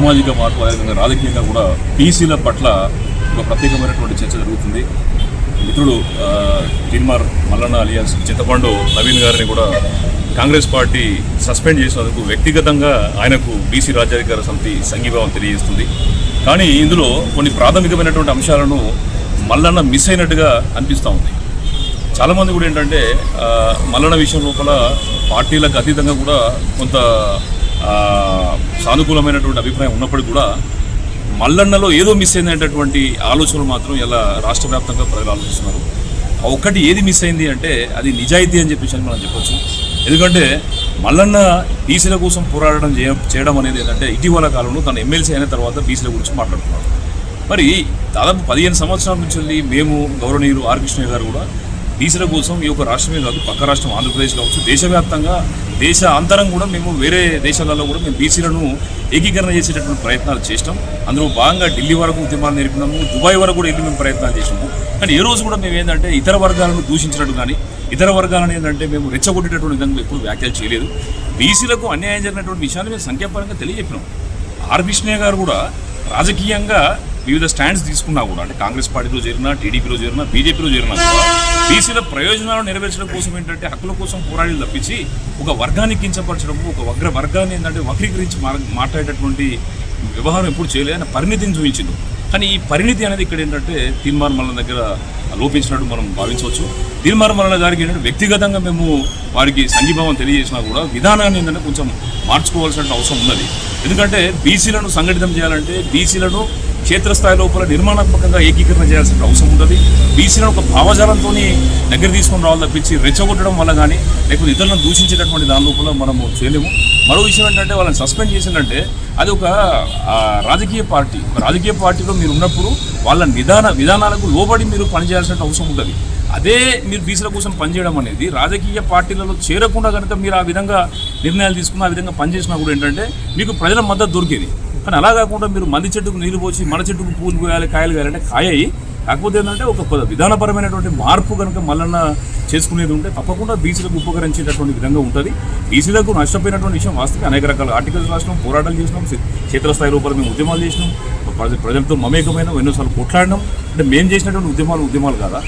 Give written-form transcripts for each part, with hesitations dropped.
సామాజిక మార్పు అదేవిధంగా రాజకీయంగా కూడా బీసీల పట్ల ఒక ప్రత్యేకమైనటువంటి చర్చ జరుగుతుంది. మిత్రుడు తీన్మార్ మల్లన్న అలియాస్ చింతపండు నవీన్ గారిని కూడా కాంగ్రెస్ పార్టీ సస్పెండ్ చేసినందుకు వ్యక్తిగతంగా ఆయనకు బీసీ రాజ్యాధికార సమితి సంఘీభావం తెలియజేస్తుంది. కానీ ఇందులో కొన్ని ప్రాథమికమైనటువంటి అంశాలను మల్లన్న మిస్ అయినట్టుగా అనిపిస్తూ ఉంది. చాలామంది కూడా ఏంటంటే మల్లన్న విషయం లోపల పార్టీలకు అతీతంగా కూడా కొంత సానుకూలమైనటువంటి అభిప్రాయం ఉన్నప్పటికీ కూడా మల్లన్నలో ఏదో మిస్ అయిందనేటటువంటి ఆలోచనలు మాత్రం ఇలా రాష్ట్ర వ్యాప్తంగా ప్రజలు ఆలోచిస్తున్నారు. ఒక్కటి ఏది మిస్ అయింది అంటే అది నిజాయితీ అని చెప్పేసి మనం చెప్పొచ్చు. ఎందుకంటే మల్లన్న బీసీల కోసం పోరాడడం చేయడం అనేది ఏంటంటే ఇటీవల కాలంలో తను ఎమ్మెల్సీ అయిన తర్వాత బీసీల గురించి మాట్లాడుతున్నారు. మరి దాదాపు 15 సంవత్సరాల నుంచి మేము గౌరవనీయులు ఆర్ కృష్ణయ్య గారు కూడా బీసీల కోసం ఈ యొక్క రాష్ట్రమే కాదు పక్క రాష్ట్రం ఆంధ్రప్రదేశ్ కావచ్చు దేశవ్యాప్తంగా దేశ అంతరం కూడా మేము వేరే దేశాలలో కూడా మేము బీసీలను ఏకీకరణ చేసేటటువంటి ప్రయత్నాలు చేసినాం. అందులో భాగంగా ఢిల్లీ వరకు ఉద్యమాలు నేర్పినాము, దుబాయ్ వరకు కూడా వెళ్ళి మేము ప్రయత్నాలు చేసినాము. కానీ ఏ రోజు కూడా మేము ఏంటంటే ఇతర వర్గాలను దూషించినట్టు కానీ ఇతర వర్గాలను ఏంటంటే మేము రెచ్చగొట్టేటటువంటి విధంగా ఎప్పుడు వ్యాఖ్యలు చేయలేదు. బీసీలకు అన్యాయం జరిగినటువంటి విషయాన్ని మేము సంఖ్యాపరంగా తెలియజెప్పినాం. ఆర్ కృష్ణయ్య గారు కూడా రాజకీయంగా వివిధ స్టాండ్స్ తీసుకున్నా కూడా అంటే కాంగ్రెస్ పార్టీలో చేరినా, టీడీపీలో చేరినా, బీజేపీలో చేరినా కూడా బీసీల ప్రయోజనాలు నెరవేర్చడం కోసం ఏంటంటే హక్కుల కోసం పోరాడి తప్పించి ఒక వర్గాన్ని కించపరచడం, ఒక వర్గాన్ని ఏంటంటే వక్రీకరించి మాట్లాడేటటువంటి వ్యవహారం ఎప్పుడు చేయలేదు. ఆయన పరిణితిని చూపించిండు. కానీ ఈ పరిణితి అనేది ఇక్కడ ఏంటంటే తీన్మార్ మల్లన్న దగ్గర లోపించినట్టు మనం భావించవచ్చు. తీన్మార్ మల్లన్న గారికి ఏంటంటే వ్యక్తిగతంగా మేము వారికి సంఘీభావం తెలియజేసినా కూడా విధానాన్ని ఏంటంటే కొంచెం మార్చుకోవాల్సిన అవసరం ఉన్నది. ఎందుకంటే బీసీలను సంఘటితం చేయాలంటే బీసీలను క్షేత్రస్థాయి లోపల నిర్మాణాత్మకంగా ఏకీకరణ చేయాల్సిన అవసరం ఉంటుంది. బీసీలను ఒక భావజాలంతో దగ్గర తీసుకొని రావాలి తప్పించి రెచ్చగొట్టడం వల్ల కానీ లేకపోతే ఇతరులను దూషించేటటువంటి దాని లోపల మనము చేయలేము. మరో విషయం ఏంటంటే వాళ్ళని సస్పెండ్ చేసిందంటే అది ఒక రాజకీయ పార్టీలో మీరు ఉన్నప్పుడు వాళ్ళ విధానాలకు లోబడి మీరు పనిచేయాల్సిన అవసరం ఉంటుంది. అదే మీరు బీసీల కోసం పనిచేయడం అనేది రాజకీయ పార్టీలలో చేరకుండా కనుక మీరు ఆ విధంగా నిర్ణయాలు తీసుకున్న ఆ విధంగా పనిచేసినా కూడా ఏంటంటే మీకు ప్రజల మద్దతు దొరికేది. కానీ అలా కాకుండా మీరు మంది చెట్టుకు నీళ్ళు పోసి మన చెట్టుకు పూలు పోయాలి, కాయలు కాయాలంటే కాయయి. కాకపోతే ఏంటంటే ఒక విధానపరమైనటువంటి మార్పు కనుక మల్లన్న చేసుకునేది ఉంటే తప్పకుండా బీసీలకు ఉపకరించేటటువంటి విధంగా ఉంటుంది. బీసీలకు నష్టపోయినటువంటి విషయం వాస్తవం. అనేక రకాల ఆర్టికల్స్ రాసినాం, పోరాటాలు చేసినాం, క్షేత్రస్థాయి లోపల మేము ఉద్యమాలు చేసినాం, ప్రజలతో మమేకమైన ఎన్నోసార్లు కొట్లాడినాం. అంటే మేము చేసినటువంటి ఉద్యమాలు కాదా?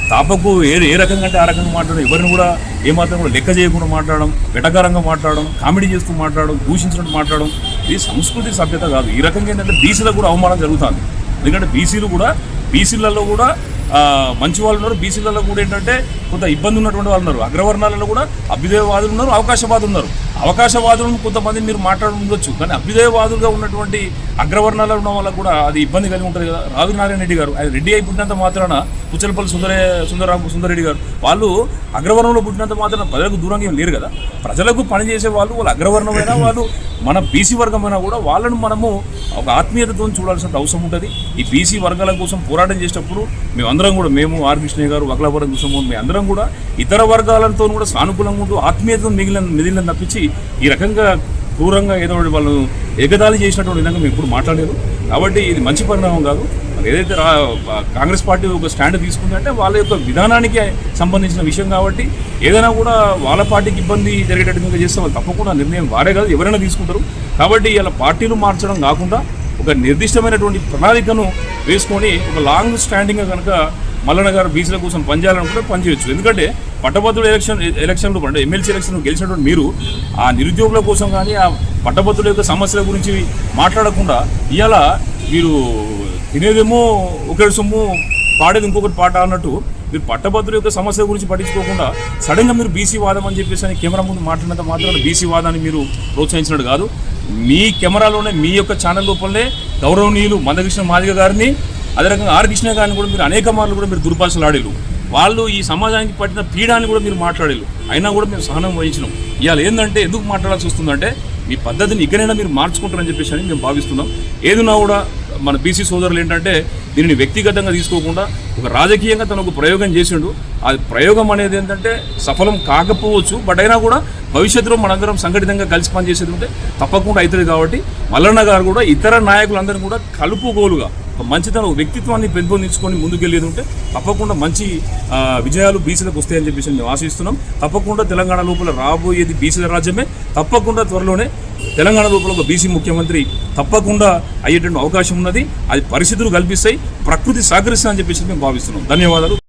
తాపకు ఏ రకంగా అంటే ఆ రకంగా మాట్లాడడం, ఎవరిని కూడా ఏమాత్రం కూడా లెక్క చేయకుండా మాట్లాడడం, వెటకారంగా మాట్లాడడం, కామెడీ చేస్తూ మాట్లాడడం, దూషించినట్టు మాట్లాడడం ఇది సంస్కృతి సభ్యత కాదు. ఈ రకంగా ఏంటంటే బీసీలకు కూడా అవమానం జరుగుతుంది. ఎందుకంటే బీసీలలో కూడా మంచి వాళ్ళు ఉన్నారు, బీసీలలో కూడా ఏంటంటే కొంత ఇబ్బంది ఉన్నటువంటి వాళ్ళు ఉన్నారు. అగ్రవర్ణాలలో కూడా అభ్యుదయవాదులు ఉన్నారు, అవకాశవాదులు ఉన్నారు. అవకాశవాదులను కొంతమంది మీరు మాట్లాడవచ్చు, కానీ అభ్యుదయవాదులుగా ఉన్నటువంటి అగ్రవర్ణాలలో ఉన్న వాళ్ళకు కూడా అది ఇబ్బంది కలిగి ఉంటుంది కదా. రావినారాయణ రెడ్డి గారు ఆయన రెడ్డి అయి పుట్టినంత మాత్రాన పుచ్చలపల్లి సుందరరెడ్డి గారు వాళ్ళు అగ్రవర్ణంలో పుట్టినంత మాత్రాన ప్రజలకు దూరంగా ఏం లేరు కదా. ప్రజలకు పనిచేసే వాళ్ళు అగ్రవర్ణమైనా వాళ్ళు మన బీసీ వర్గమైనా కూడా వాళ్ళను మనము ఒక ఆత్మీయతతో చూడాల్సిన అవసరం ఉంటుంది. ఈ బీసీ వర్గాల కోసం పోరాటం చేసేటప్పుడు మేమందరం కూడా మేము ఆర్ కృష్ణయ్య గారు వకలాపురం కృష్ణ మేమందరం కూడా ఇతర వర్గాలతో కూడా సానుకూలంగా ఉంటూ ఆత్మీయతను మిగిలిన తప్పించి ఈ రకంగా క్రూరంగా ఏదో వాళ్ళు ఎగతాళి చేసినటువంటి విధంగా మేము ఇప్పుడు మాట్లాడలేదు. కాబట్టి ఇది మంచి పరిణామం కాదు. ఏదైతే కాంగ్రెస్ పార్టీ ఒక స్టాండ్ తీసుకుందంటే వాళ్ళ యొక్క విధానానికి సంబంధించిన విషయం కాబట్టి ఏదైనా కూడా వాళ్ళ పార్టీకి ఇబ్బంది జరిగేటట్టుగా చేస్తే వాళ్ళు తప్పకుండా నిర్ణయం వారే కాదు ఎవరైనా తీసుకుంటారు. కాబట్టి ఇలా పార్టీలు మార్చడం కాకుండా ఒక నిర్దిష్టమైనటువంటి ప్రణాళికను వేసుకొని ఒక లాంగ్ స్టాండింగ్గా కనుక మల్లన్న గారు బీసీల కోసం పనిచేయాలనుకుంటే పనిచేయచ్చు. ఎందుకంటే పట్టభద్రుల ఎలక్షన్లు అంటే ఎమ్మెల్సీ ఎలక్షన్ గెలిచినటువంటి మీరు ఆ నిరుద్యోగుల కోసం కానీ ఆ పట్టభద్రుల యొక్క సమస్యల గురించి మాట్లాడకుండా ఇవాళ మీరు తినేదేమో ఒకటి సొమ్ము పాడేది ఇంకొకటి పాట అన్నట్టు మీరు పట్టభద్రుల యొక్క సమస్యల గురించి పట్టించుకోకుండా సడన్గా మీరు బీసీ వాదం అని చెప్పేసి అని కెమెరా ముందు మాట్లాడినంత మాత్రం బీసీ వాదాన్ని మీరు ప్రోత్సహించినట్టు కాదు. మీ కెమెరాలోనే మీ యొక్క ఛానల్ లోపలనే గౌరవనీయులు మందకృష్ణ మాదిగ గారిని అదే రకంగా ఆర్ కృష్ణ గారిని కూడా మీరు అనేక మార్లు కూడా మీరు దుర్భాషలు ఆడేరు. వాళ్ళు ఈ సమాజానికి పట్టిన పీడాన్ని కూడా మీరు మాట్లాడేరు. అయినా కూడా మేము సహనం వహించినాం. ఇవాళ ఏంటంటే ఎందుకు మాట్లాడాల్సి వస్తుందంటే మీ పద్ధతిని ఇకనైనా మీరు మార్చుకుంటారని చెప్పేసి అని మేము భావిస్తున్నాం. ఏదైనా కూడా మన బీసీ సోదరులు ఏంటంటే దీనిని వ్యక్తిగతంగా తీసుకోకుండా ఒక రాజకీయంగా తను ఒక ప్రయోగం చేసిండు. ఆ ప్రయోగం అనేది ఏంటంటే సఫలం కాకపోవచ్చు, బట్ అయినా కూడా భవిష్యత్తులో మనందరం సంఘటితంగా కలిసి పనిచేసేది ఉంటే తప్పకుండా అవుతుంది. కాబట్టి మల్లన్న గారు కూడా ఇతర నాయకులందరినీ కూడా కలుపుగోలుగా ఒక మంచితనం వ్యక్తిత్వాన్ని పెంపొందించుకొని ముందుకెళ్ళేది ఉంటే తప్పకుండా మంచి విజయాలు బీసీలకు వస్తాయని చెప్పేసి మేము ఆశిస్తున్నాం. తప్పకుండా తెలంగాణ లోపల రాబోయేది బీసీల రాజ్యమే. తప్పకుండా త్వరలోనే తెలంగాణ లోపల ఒక బీసీ ముఖ్యమంత్రి తప్పకుండా అయ్యేటువంటి అవకాశం ఉన్నది. అది పరిస్థితులు కల్పిస్తాయి, ప్రకృతి సహకరిస్తుందని చెప్పేసి మేము భావిస్తున్నాం. ధన్యవాదాలు.